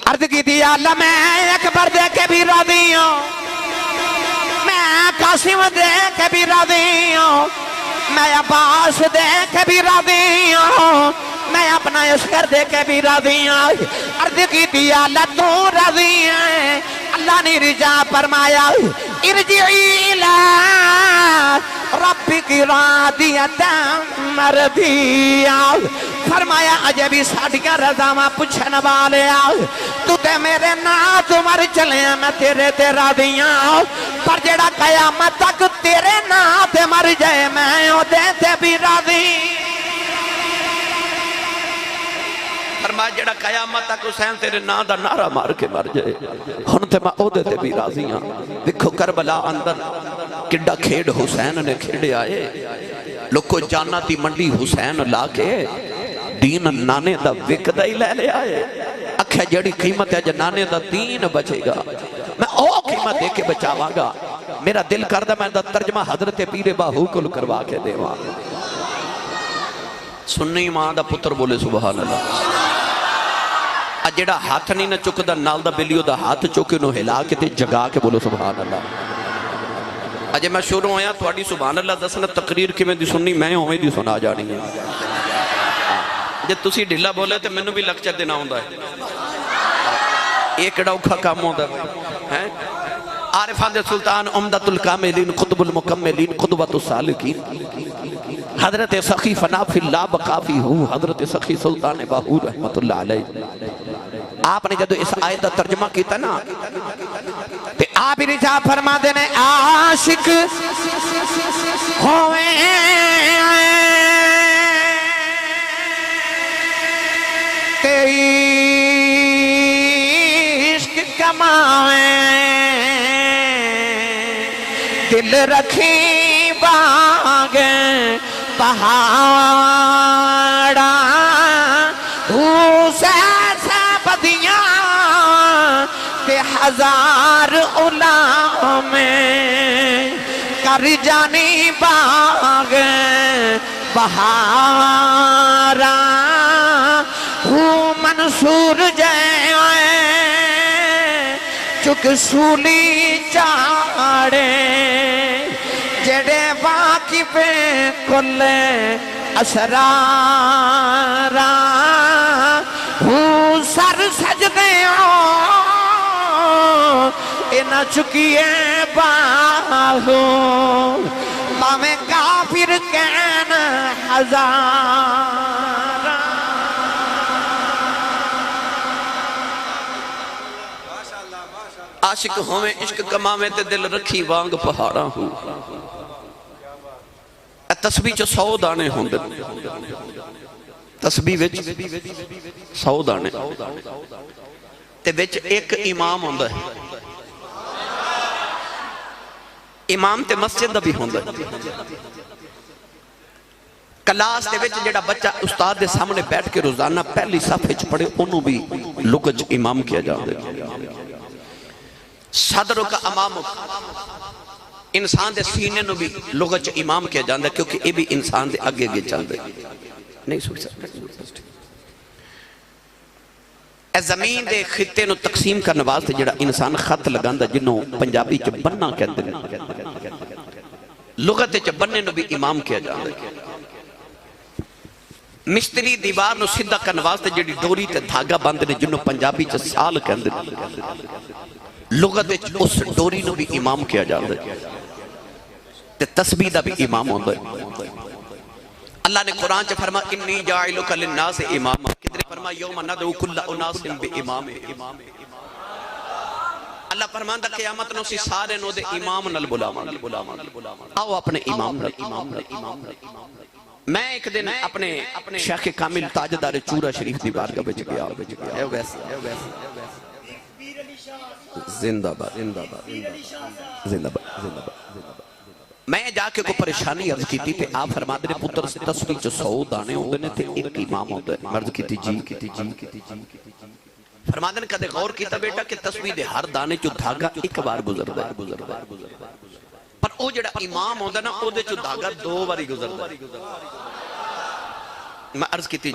अर्ज की थी अल्लाह मैं अकबर दे के भी राजी हूं, मैं कासिम दे के भी राजी हूं, मैं अब्बास दे के भी राजी हूं, मैं अपना अस्कर दे के भी राजी हूं। अर्ज की थी अल्लाह तू राजी है, अल्लाह ने रिजा फरमाया इरजी इला रब्बिक रादियतम मरदिया। फरमाया अजे भी साडियां रज़ावां पुछन वाले तू ते मेरे नां तू मर चले मैं तेरे ते राज़ी हां, पर जेड़ा कयामत तक तेरे नां ते मर जाए मैं ओदे ते भी राज़ी। फरमाया जेड़ा कयामत तक हुसैन तेरे नां दा नारा मार के मर जाए हुण ते मैं ओदे ते भी राज़ी हां। देखो करबला अंदर किड्डा खेड हुसैन ने खेड़िया है, लोको जाना दी मंडी हुसैन ला के दीन नाने दा विकदा ही ले लिया है। आख्या जेड़ी कीमत है नाने दा दीन बचेगा मैं ओ कीमत दे के बचावांगा। मेरा दिल करदा मैं दा तर्जमा हजरत पीरे बाहू को करवा के देवां। सुन्नी मां दा पुत्र बोले सुभान अल्लाह। आ जेड़ा हाथ नहीं ना चुकदा नाल दा बिलियो दा हाथ चुक के नो हिला के ते जगा के बोलो सुभान अल्लाह। अजे मैं शुरू होया थोड़ी सुभान अल्लाह दसना तकरीर किवें दी सुननी मैं उवें दी सुना जानी है। जे तुसी ढिला बोले तो मैनू भी लेक्चर देना आउंदा है, ये केड़ा औखा काम होंदा है। आरिफान दे सुल्तान उम्दतुल कामिलीन खुतबुल मुकम्मिलीन खुतबतुस सालिकीन हजरत सखी फना फिल्लाह बकाफी हूँ हजरत सखी सुल्तान बाहू रहमतुल्लाह अलैह। आपने जब इस आयत का तर्जमा किया ना ते आप रिजा फरमा देने आशिक होवे ते इश्क कमावे दिल रखी बागे पहाड़ा बदिया ते हजार उला में कर जानी बाग बहारा हूँ मंसूर जय चुक सूली चाड़े जेड़े बाकी पे कुल्ले असरारा हूँ सर सजदे इना चुकिए बाहू मामे काफिर कैन हजारा। आशिक होवे इश्क कमावे ते दिल रखी वांग पहाड़ा हूँ। तस्बीह च 100 दाने होंदे, तस्बीह विच 100 दाने ते विच एक इमाम होंदा है। इमाम ते मस्जिद दा भी होंदा है। क्लास दे विच जेड़ा बच्चा उस्ताद दे सामने बैठ के रोजाना पहली सफ़े च पढ़े ओनू भी लुगत च इमाम किया जाता है। सदरों का इमाम इंसान दे सीने नु भी लुगत च इमाम किया जाता है क्योंकि ये भी इंसान दे अगे अगे चलते नहीं सुन सकते। जमीन दे खिते नु तकसीम करने वास्ते जेड़ा इंसान खत लगांदा जिन्हों पंजाबी च बन्ना कहते हैं लुगत च बन्ने नु भी इमाम किया जाता है। मिस्त्री दीवार नु सीधा करने वास्ते जेड़ी डोरी ते धागा बांधे ने जिन्हों पंजाबी च साल कहते हैं लुगत उस डोरी नु भी इमाम किया जाता है। ते तस्बीह दा भी इमाम होंदा है। अल्लाह ने कुरान च फरमा इन्नी जाइलुका लिन्नास इमामा कितने फरमा यौम नदउ कुल्ला उनासिन बिइमाम। अल्लाह फरमांदा क़यामत नु सी सारे नु दे इमाम नाल बुलावांगे। आओ अपने इमाम नाल मैं एक दिन अपने शेख कामिल ताजदार चूरा शरीफ दी बारगाह विच गया जिंदाबाद जिंदाबाद जिंदाबाद जिंदाबाद। मैं जाके कोई परेशानी अर्ज की थी आप फरमाते ने पुत्र तस्बीह च 100 दाने होंदे ने ते एक इमाम होंदा है। अर्ज की जी फरमाते ने कदे गौर कीता बेटा कि तस्बीह दे हर दाने चो धागा एक बार गुजरदा है पर ओ जेड़ा इमाम होंदा ना ओदे चो धागा 2 बारी गुजरदा है। मैं अर्ज की जी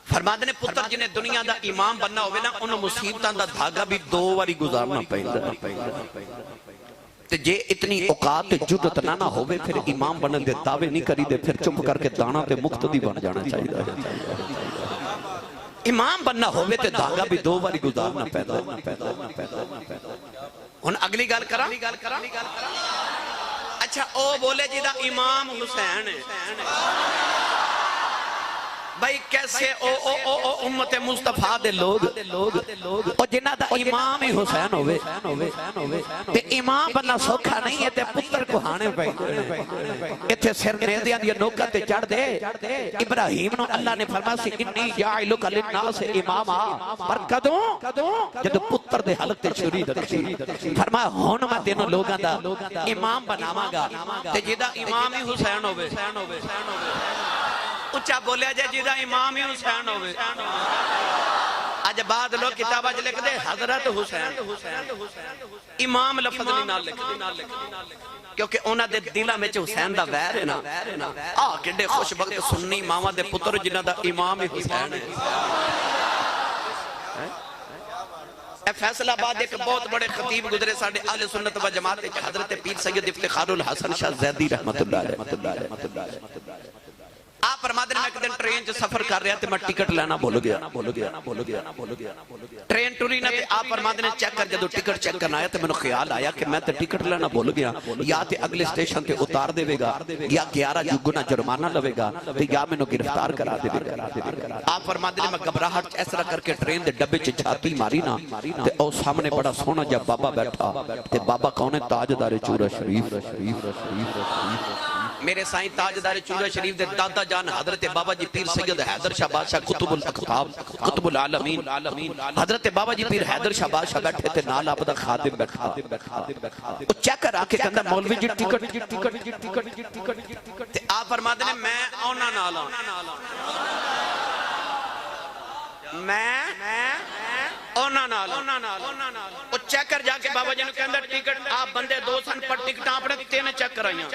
फरमाते ने पुत्र जिन्हें दुनिया का इमाम बनना हो ना उन्होंने मुसीबतों का धागा भी 2 बारी गुजारना पैंदा ते जे इतनी औकात जुरत ना होवे फिर इमाम बनने दे दावे नहीं करी दे फिर चुप करके दाना ते मुक्तदी बन जाना चाहिए। इमाम बनना होवे ते धागा भी 2 बारी गुजारना पैदा। हुन अगली गल करा। अच्छा ओ बोले जिदा इमाम हुसैन भाई कैसे ओ ओ ओ ओ उम्मत मुस्तफा दे लोग ओ जिन्हां दा इमाम ही हुसैन होवे ते इमाम बनना सौखा नहीं है ते पुत्र कुहाने पैंदे इथे सिर नेदियां दी नोका ते चढ़ दे। इब्राहिम नु अल्लाह ने फरमाया सी इन्नी जाइलुका लिन्नास इमामा पर कदों जद पुत्र दे हलक ते छुरी रखी फरमाया हुन मैं तेनों लोगां दा इमाम बनावांगा ते जिदा इमाम ही हुसैन होवे उच्चा बोलिया जाए जिदा इमाम ही हुसैन होवे। अज बाद लोग किताबा च लिखदे हजरत हुसैन इमाम लफ्ज नहीं नाल लिखदे क्योंकि उन्हां दे दिलां विच हुसैन दा वैर है ना। आ किड्डे खुशबख्त सुन्नी मावां दे पुत्र जिन्हां दा इमाम ही हुसैन है। फैसलाबाद एक बहुत बड़े खतीब गुजरे साडे अहले सुन्नत व जमात विच हजरत पीर सैयद इफ्तिखारुल हसन शाह ज़ैदी रहमतुल्लाह आप परमात्मा मैं एक दिन ट्रेन च सफर कर रहा थे मैं टिकट लेना भूल गया ट्रेन टुरी ना आप परमात्मा ने चेक कर जब टिकट चेक करना आया तो मैंने ख्याल आया कि मैं तो टिकट लेना भूल गया या तो अगले स्टेशन पे उतार देगा या 11 गुना जुर्माना लवेगा या मैंने गिरफ्तार करा देगा। आप परमात्मा ने मैं घबराहट इस तरह करके ट्रेन के डब्बे च छाती मारी ना तो सामने बड़ा सोहना जब बाबा बैठा ते बाबा कौन है ताजदार चूरा शरीफ मेरे साईं ताजदार चूरा शरीफ दे दादा जान हजरत बाबा जी पीर सैयद हैदर शाह बादशाह कुतुबुल अख्ताब कुतुबुल आलमीन हजरत बाबा जी पीर हैदर शाह बादशाह बैठे थे नाल आपदा खादिम बैठा ओ चेक कर आके कहंदा मौलवी जी टिकट ते आप फरमाते ने मैं औना नाल मैं औना नाल ओ चेक कर जाके बाबा जी ने कहंदा टिकट आप बंदे 2 सन पर टिकट आपने 3 चेक कराइयां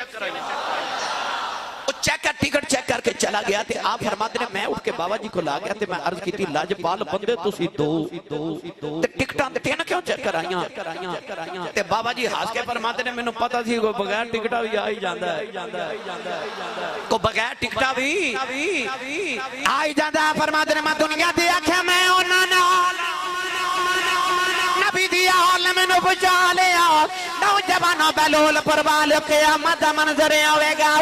चेक कर टिकट चेक करके चला गया थे। आप फरमाते ने मैं उठ के बाबा जी को ला गया थे मैं अर्ज की थी लाजपाल बंदे तुसी दो टिकटां ते 3 क्यों चेक कराइयां ते बाबा जी हंस के फरमाते ने मैनू पता सी को बगैर टिकटा भी आ ही जांदा है को बगैर टिकटा भी आ ही जांदा। फरमाते ने मैं दुनिया दे आख्या मैं ओना नाल नबी दी हाल मैनू बचा लिया नौजवानों बलोल परवाल क़यामत दा मंजर आवेगा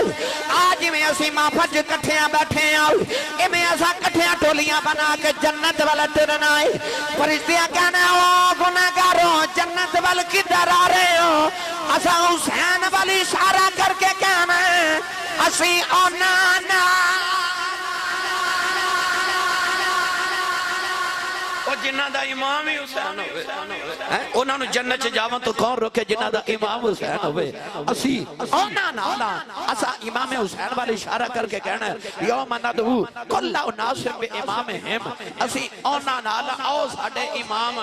आज में असी माफज कट्ठियां बैठे आओ इवें असा कट्ठियां टोलियां बना के जन्नत वाला टरना है। फरिश्तियां कहना ओ गुनाहगारों जन्नत वाल किधर आ रहे हो असा हुसैन वाल इशारा करके कहना असी ओना ना जिन्हां दा इमाम ही हुसैन होवे उन्हां नु जन्नत च जावां तो कौन रोके जिन्हां दा इमाम हुसैन होवे। असी ओना नाल असा इमाम हुसैन वाले इशारा करके कहना यौम नदहू कुल्ला उनास बि इमामहिम असी ओना नाल आओ साडे इमाम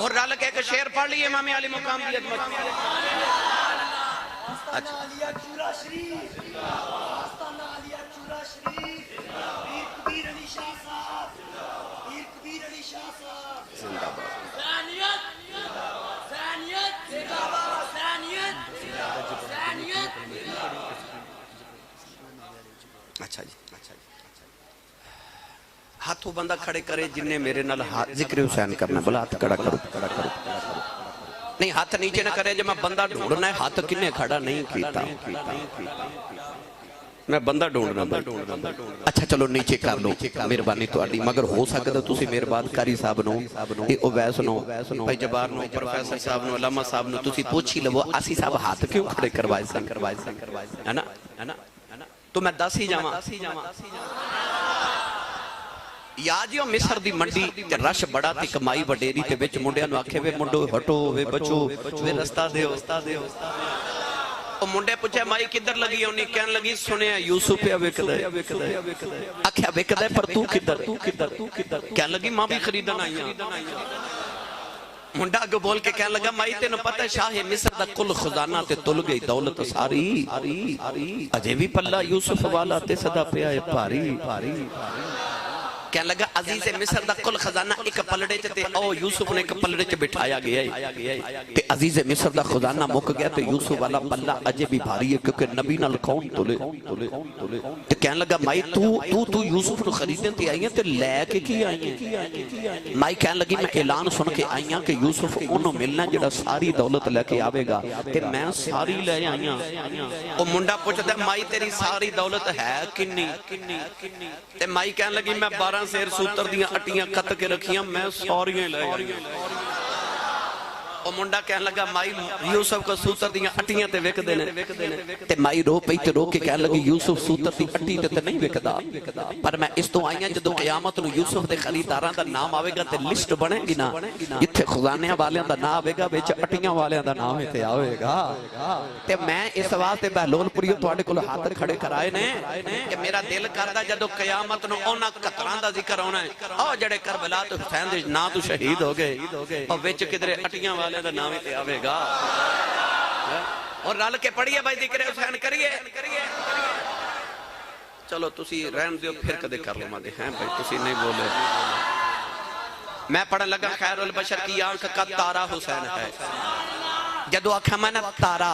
और रल के एक शेर पढ़ लिए इमाम अली मुकाम दी अजमत। अच्छा अच्छा जी हाथों बंदा खड़े करे जिन्हें मेरे नाल हाथ जिक्र हुसैन करना बोला हाथ खड़ा करो नहीं हाथ नीचे ना करे जब मैं बंदा ढूंढना है हाथ किन्ने खड़ा नहीं कीता मैं बंदा ढूंढना अच्छा चलो नीचे कर लो मेहरबानी तुहाडी मगर हो सकदा तुसी मेहरबान कारी साहब नो ते ओवैस नो भाई जबार नो प्रोफेसर साहब नो अलामा साहब नो तुसी पूछ ही लवो आसी साहब हाथ क्यों खड़े करवाए है ना तो मैं दस ही जावां याद जो मिस्र दी मंडी ते रश बड़ा ते कमाई वडेरी ते विच मुंडियां नु आखे वे मुंडो हटो वे बचो वे रास्ता दे मुंडे पूछे माई किधर लगी होनी कहन लगी सुने यूसुफ विकदा आख्या विकदा पर तू किधर कहन लगी मां भी खरीदन आई मुंडा अगे बोल के कहने लगा माई तेन पता है शाह मिस्र दा कुल खजाना ते तुल गई दौलत सारी अजे भी पल्ला यूसुफ वाला ते सदा पिया है भारी भारी। कहने लगा अजीज मिस्र दा कुल खजाना एक पलड़े च ते ओ यूसुफ ने एक पलड़े च बिठाया गया है ते अजीज मिस्र दा खजाना मुक गया ते यूसुफ वाला पल्ला अजे भी भारी है क्योंकि नबी नाल कौन तुले ते कहने लगा माई तू यूसुफ नु खरीदन ते आई है ते लेके की आई है। माई कहने लगी मैं ऐलान सुन के आई हां कि यूसुफ ओनु मिलना जेड़ा सारी दौलत लेके आवेगा ते मैं सारी ले आई हां। ओ मुंडा पूछदा माई तेरी सारी दौलत है किन्नी ते माई कहने लगी मैं 12 शेर सूतर दियां अटियां कत के रखियां मैं सारियां ले आई। ओ मुंडा कहने लगा माई यूसुफ को सूतर दियां अटियां ते विकदे ने ते माई रो पई ते रो के कहने लगी यूसुफ सूतर दी अट्टी ते नहीं विकदा पर मैं इस तो आईयां जदों क़यामत नु यूसुफ दे खरीदारां दा नाम आवेगा ते लिस्ट बनेगी ना इत्थे खजानियां वालियां दा नाम आवेगा विच अटियां वालियां दा नाम इत्थे आवेगा। ते मैं इस वास्ते बहलोलपुरियो तुहाडे कोल हाथ खड़े कराए ने कि मेरा दिल करदा जदों क़यामत नु ओना कतरां दा जिक्र होना है ओ जेड़े करबला ते हुसैन दे नां तो शहीद हो गए और विच किधरे अटियां दा नाम ही आवेगा। और रल के पढ़िए भाई जिक्र हुसैन करिए। चलो तुसी रहन दियो फिर कदे कर लवांगे हैं भाई तुसी नहीं बोले। मैं पढ़न लगा खैरुल बशर की आंख का तारा हुसैन है जदों आखा मैं ना तारा